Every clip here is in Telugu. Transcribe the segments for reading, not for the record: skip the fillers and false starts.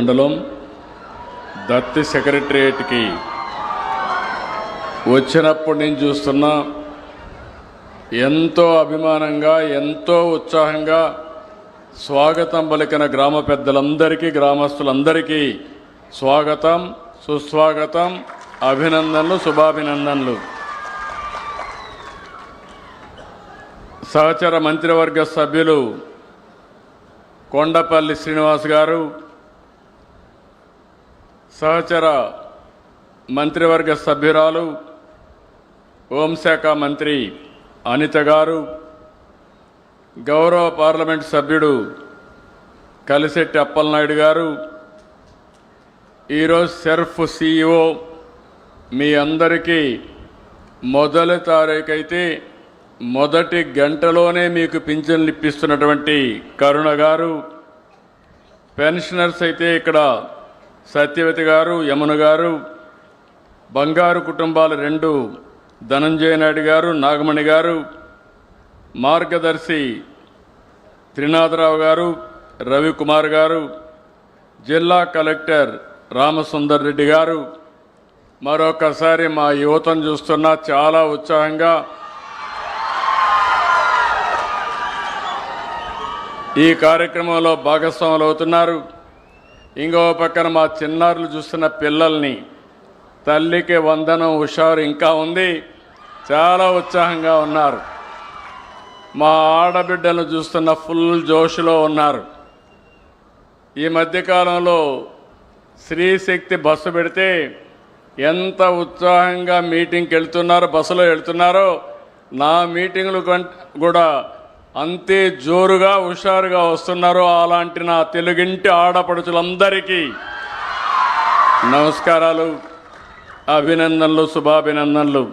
మండలం దత్తి సెక్రటరియట్కి వచ్చినప్పుడు నేను చూస్తున్నా ఎంతో అభిమానంగా ఎంతో ఉత్సాహంగా స్వాగతం పలికిన గ్రామ పెద్దలందరికీ గ్రామస్తులందరికీ స్వాగతం సుస్వాగతం అభినందనలు శుభాభినందనలు. సహచర మంత్రివర్గ సభ్యులు కొండపల్లి శ్రీనివాస్ గారు, సహచర మంత్రివర్గ సభ్యురాలు హోంశాఖ మంత్రి అనిత గారు, గౌరవ పార్లమెంట్ సభ్యుడు కలిశెట్టి అప్పలనాయుడు గారు, ఈరోజు సెర్ఫ్ CEO మీ అందరికీ మొదటి తారీఖు అయితే మొదటి గంటలోనే మీకు పింఛన్లు ఇప్పిస్తున్నటువంటి కరుణ గారు, పెన్షనర్స్ అయితే ఇక్కడ సత్యవతి గారు, యమున గారు, బంగారు కుటుంబాలు 2 ధనంజయ నాయుడు గారు, నాగమణి గారు, మార్గదర్శి త్రినాథరావు గారు, రవికుమార్ గారు, జిల్లా కలెక్టర్ రామసుందర్ రెడ్డి గారు, మరొకసారి మా యువతను చూస్తున్నా చాలా ఉత్సాహంగా ఈ కార్యక్రమంలో భాగస్వాములు అవుతున్నారు. ఇంకో పక్కన మా చిన్నారులు చూస్తున్న పిల్లల్ని తల్లికి వందనం హుషారు ఇంకా ఉంది, చాలా ఉత్సాహంగా ఉన్నారు. మా ఆడబిడ్డలను చూస్తున్న ఫుల్ జోష్లో ఉన్నారు. ఈ మధ్యకాలంలో స్త్రీశక్తి బస్సు పెడితే ఎంత ఉత్సాహంగా మీటింగ్కి వెళ్తున్నారో, బస్సులో వెళ్తున్నారో, నా మీటింగ్లు కూడా అంతే జోరుగా హుషారుగా వస్తున్నారో అలాంటి నా తెలుగింటి ఆడపడుచులందరికీ నమస్కారాలు, అభినందనలు, శుభాభినందనలు.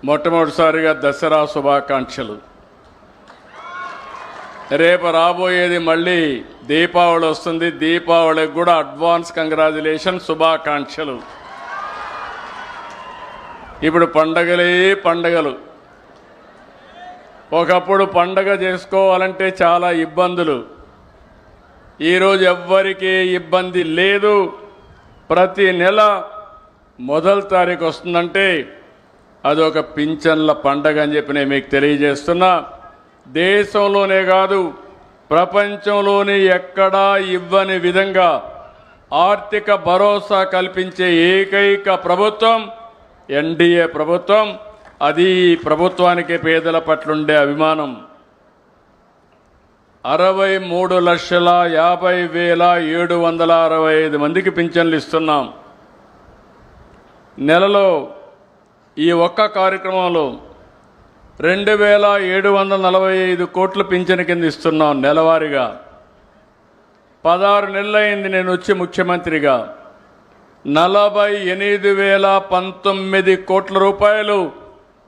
మొట్టమొదటిసారిగా దసరా శుభాకాంక్షలు. రేపు రాబోయేది మళ్ళీ దీపావళి వస్తుంది. దీపావళికి కూడా అడ్వాన్స్ కంగ్రాచులేషన్, శుభాకాంక్షలు. ఇప్పుడు పండగలే పండగలు. ఒకప్పుడు పండగ చేసుకోవాలంటే చాలా ఇబ్బందులు. ఈరోజు ఎవ్వరికీ ఇబ్బంది లేదు. ప్రతి నెల మొదటి తారీఖు వస్తుందంటే అదొక పింఛన్ల పండగ అని చెప్పి నేను మీకు తెలియజేస్తున్నా. దేశంలోనే కాదు ప్రపంచంలోనే ఎక్కడా ఇవ్వని విధంగా ఆర్థిక భరోసా కల్పించే ఏకైక ప్రభుత్వం ఎన్డీఏ ప్రభుత్వం. అది ప్రభుత్వానికి పేదల పట్లుండే అభిమానం. 63,50,765 మందికి పింఛన్లు ఇస్తున్నాం. నెలలో ఈ ఒక్క కార్యక్రమంలో 2,745 కోట్ల పింఛన్ కింద ఇస్తున్నాం నెలవారీగా. 16 నెలలైంది నేను వచ్చి ముఖ్యమంత్రిగా. 48,019 కోట్ల రూపాయలు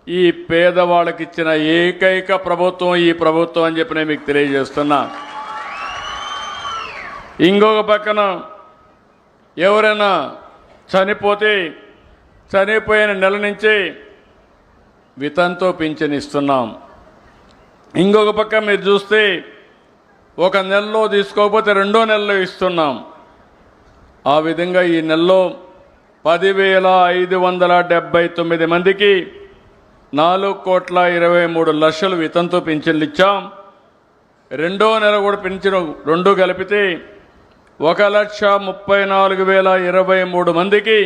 ఈ పేదవాళ్ళకి ఇచ్చిన ఏకైక ప్రభుత్వం ఈ ప్రభుత్వం అని చెప్పి నేను మీకు తెలియజేస్తున్నా. ఇంకొక పక్కన ఎవరైనా చనిపోతే చనిపోయిన నెల నుంచి వితంతో పింఛన్ ఇస్తున్నాం. ఇంకొక పక్క మీరు చూస్తే ఒక నెలలో తీసుకోకపోతే 2వ నెలలో ఇస్తున్నాం. ఆ విధంగా ఈ నెలలో 10,579 మందికి 4,23,00,000 వితంతో పింఛన్లు ఇచ్చాం. 2వ నెల కూడా పింఛను 2 కలిపితే 1,34,023 మందికి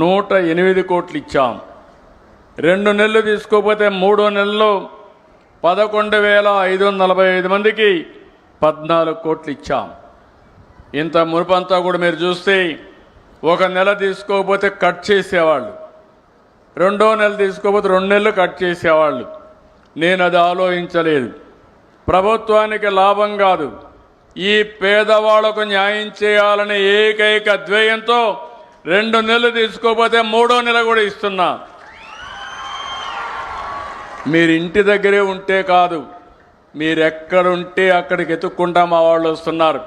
108 కోట్లు ఇచ్చాం. 2 నెలలు తీసుకోకపోతే 3వ నెలలో 11,545 మందికి 14 కోట్లు ఇచ్చాం. ఇంత మునుపంతా కూడా మీరు చూస్తే ఒక నెల తీసుకోకపోతే కట్ చేసేవాళ్ళు, 2వ నెల తీసుకోకపోతే 2 నెలలు కట్ చేసేవాళ్ళు. నేను అది ఆలోచించలేదు. ప్రభుత్వానికి లాభం కాదు, ఈ పేదవాళ్లకు న్యాయం చేయాలనే ఏకైక ధ్యేయంతో 2 నెలలు తీసుకోకపోతే 3వ నెల కూడా ఇస్తున్నా. మీరు ఇంటి దగ్గరే ఉంటే కాదు, మీరెక్కడుంటే అక్కడికి ఎత్తుక్కుంటా మా వాళ్ళు వస్తున్నారు.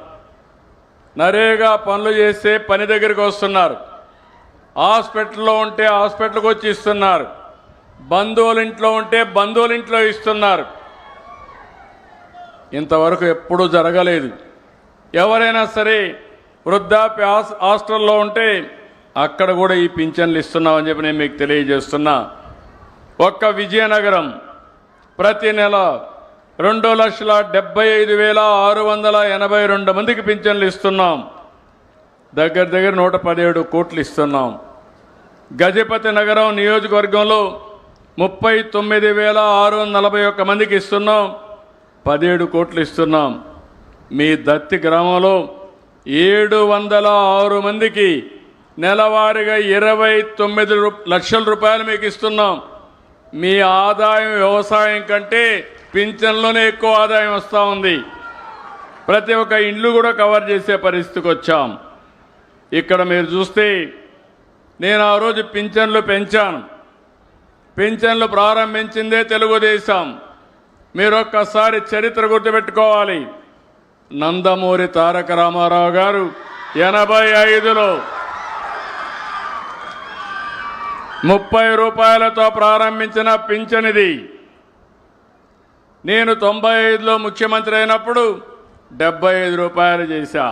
నరేగా పనులు చేస్తే పని దగ్గరికి వస్తున్నారు. హాస్పిటల్లో ఉంటే హాస్పిటల్కి వచ్చి ఇస్తున్నారు. బంధువుల ఇంట్లో ఉంటే బంధువుల ఇంట్లో ఇస్తున్నారు. ఇంతవరకు ఎప్పుడూ జరగలేదు. ఎవరైనా సరే వృద్ధాప్య హాస్టల్లో ఉంటే అక్కడ కూడా ఈ పింఛన్లు ఇస్తున్నామని చెప్పి నేను మీకు తెలియజేస్తున్నా. ఒక్క విజయనగరం ప్రతి నెల 2,75,682 మందికి పింఛన్లు ఇస్తున్నాం. దగ్గర 117 కోట్లు ఇస్తున్నాం. గజపతి నగరం నియోజకవర్గంలో 39,641 మందికి ఇస్తున్నాం. 17 కోట్లు ఇస్తున్నాం. మీ దత్తి గ్రామంలో 706 మందికి నెలవారీగా 29 లక్షల రూపాయలు మీకు ఇస్తున్నాం. మీ ఆదాయం వ్యవసాయం కంటే పింఛన్లోనే ఎక్కువ ఆదాయం వస్తూ ఉంది. ప్రతి ఒక్క ఇండ్లు కూడా కవర్ చేసే పరిస్థితికి వచ్చాం. ఇక్కడ మీరు చూస్తే నేను ఆ రోజు పింఛన్లు పెంచాను. పింఛన్లు ప్రారంభించిందే తెలుగుదేశం. మీరు ఒక్కసారి చరిత్ర గుర్తుపెట్టుకోవాలి. నందమూరి తారక రామారావు గారు 85లో 30 రూపాయలతో ప్రారంభించిన పింఛన్ ఇది. నేను 95లో ముఖ్యమంత్రి అయినప్పుడు 75 రూపాయలు చేశా.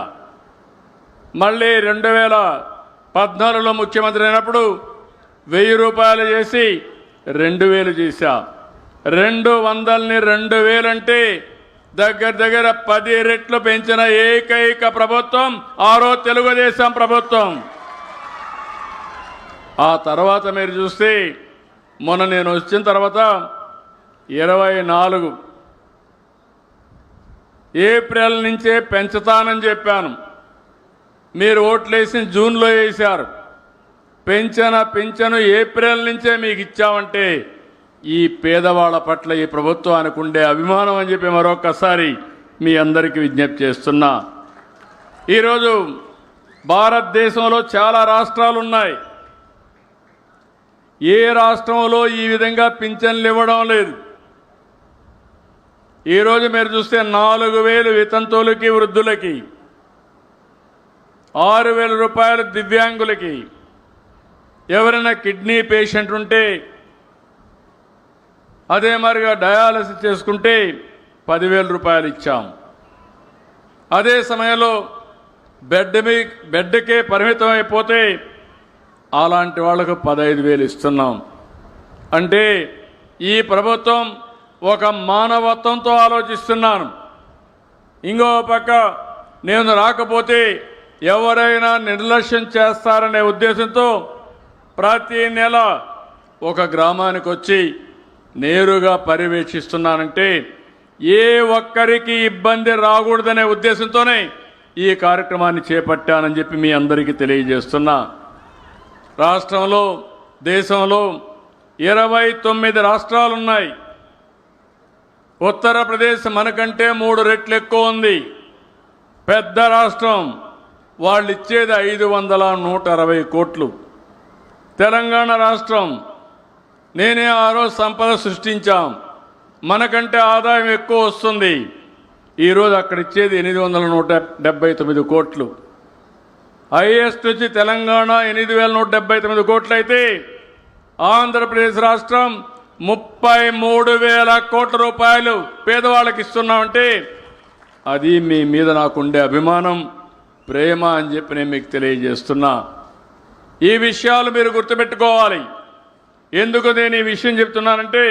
మళ్ళీ 2014లో ముఖ్యమంత్రి అయినప్పుడు 1000 రూపాయలు చేసి 2000 చేశా. 200ని 2000 అంటే దగ్గర 10 రెట్లు పెంచిన ఏకైక ప్రభుత్వం ఆ రోజు తెలుగుదేశం ప్రభుత్వం. ఆ తర్వాత మీరు చూస్తే మొన్న నేను వచ్చిన తర్వాత 24 ఏప్రిల్ నుంచే పెంచుతానని చెప్పాను. మీరు ఓట్లేసి జూన్లో వేశారు. పింఛను ఏప్రిల్ నుంచే మీకు ఇచ్చామంటే ఈ పేదవాళ్ళ పట్ల ఈ ప్రభుత్వానికి ఉండే అభిమానం అని చెప్పి మరొకసారి మీ అందరికీ విజ్ఞప్తి చేస్తున్నా. ఈరోజు భారతదేశంలో చాలా రాష్ట్రాలు ఉన్నాయి. ఏ రాష్ట్రంలో ఈ విధంగా పింఛన్లు ఇవ్వడం లేదు. ఈరోజు మీరు చూస్తే 4,000 వితంతువులకి వృద్ధులకి, 6,000 రూపాయలు దివ్యాంగులకి, ఎవరైనా కిడ్నీ పేషెంట్ ఉంటే అదే మరిగా డయాలసిస్ చేసుకుంటే 10,000 రూపాయలు ఇచ్చాం. అదే సమయంలో బెడ్కే పరిమితం అయిపోతే అలాంటి వాళ్లకు 15,000 ఇస్తున్నాం. అంటే ఈ ప్రభుత్వం ఒక మానవత్వంతో ఆలోచిస్తున్నాను. ఇంకో పక్క నేను రాకపోతే ఎవరైనా నిర్లక్ష్యం చేస్తారనే ఉద్దేశంతో ప్రతి నెల ఒక గ్రామానికి వచ్చి నేరుగా పర్యవేక్షిస్తున్నానంటే ఏ ఒక్కరికి ఇబ్బంది రాకూడదనే ఉద్దేశంతోనే ఈ కార్యక్రమాన్ని చేపట్టానని చెప్పి మీ అందరికీ తెలియజేస్తున్నా. రాష్ట్రంలో దేశంలో 29 రాష్ట్రాలు ఉన్నాయి. ఉత్తరప్రదేశ్ మనకంటే 3 రెట్లు ఎక్కువ ఉంది. పెద్ద రాష్ట్రం. వాళ్ళు ఇచ్చేది 560 కోట్లు. తెలంగాణ రాష్ట్రం నేనే ఆ రోజు సంపద సృష్టించాం. మనకంటే ఆదాయం ఎక్కువ వస్తుంది. ఈరోజు అక్కడ ఇచ్చేది 879 కోట్లు. హైయెస్ట్ వచ్చి తెలంగాణ 8,179 కోట్లు అయితే ఆంధ్రప్రదేశ్ రాష్ట్రం 33,000 కోట్ల రూపాయలు పేదవాళ్ళకి ఇస్తున్నామంటే అది మీ మీద నాకుండే అభిమానం, ప్రేమ అని చెప్పి నేను మీకు తెలియజేస్తున్నా. ఈ విషయాలు మీరు గుర్తుపెట్టుకోవాలి. ఎందుకు నేను ఈ విషయం చెప్తున్నానంటే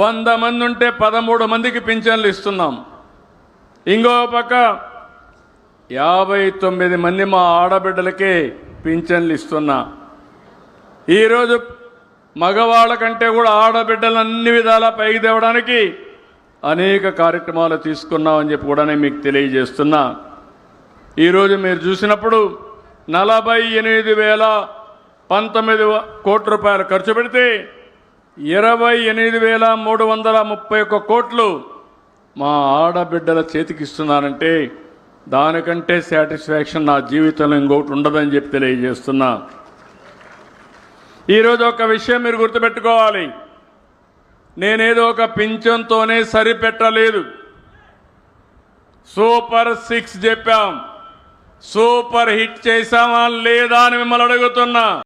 100 మంది ఉంటే 13 మందికి పింఛన్లు ఇస్తున్నాం. ఇంకో పక్క 59 మంది మా ఆడబిడ్డలకే పింఛన్లు ఇస్తున్నా. ఈరోజు మగవాళ్ళ కంటే కూడా ఆడబిడ్డలు అన్ని విధాలా పైకి తేవడానికి అనేక కార్యక్రమాలు తీసుకున్నామని చెప్పి కూడా నేను మీకు తెలియజేస్తున్నా. ఈరోజు మీరు చూసినప్పుడు 48,019 కోట్ల రూపాయలు ఖర్చు పెడితే 28,331 కోట్లు మా ఆడబిడ్డల చేతికి ఇస్తున్నానంటే దానికంటే సాటిస్ఫాక్షన్ నా జీవితంలో ఇంకొకటి ఉండదని చెప్పి తెలియజేస్తున్నా. ఈరోజు ఒక విషయం మీరు గుర్తుపెట్టుకోవాలి. నేనేదో ఒక పింఛన్తోనే సరిపెట్టలేదు. సూపర్ 6 చెప్పాం. సూపర్ హిట్ చేశామా లేదా అని మిమ్మల్ని అడుగుతున్నా.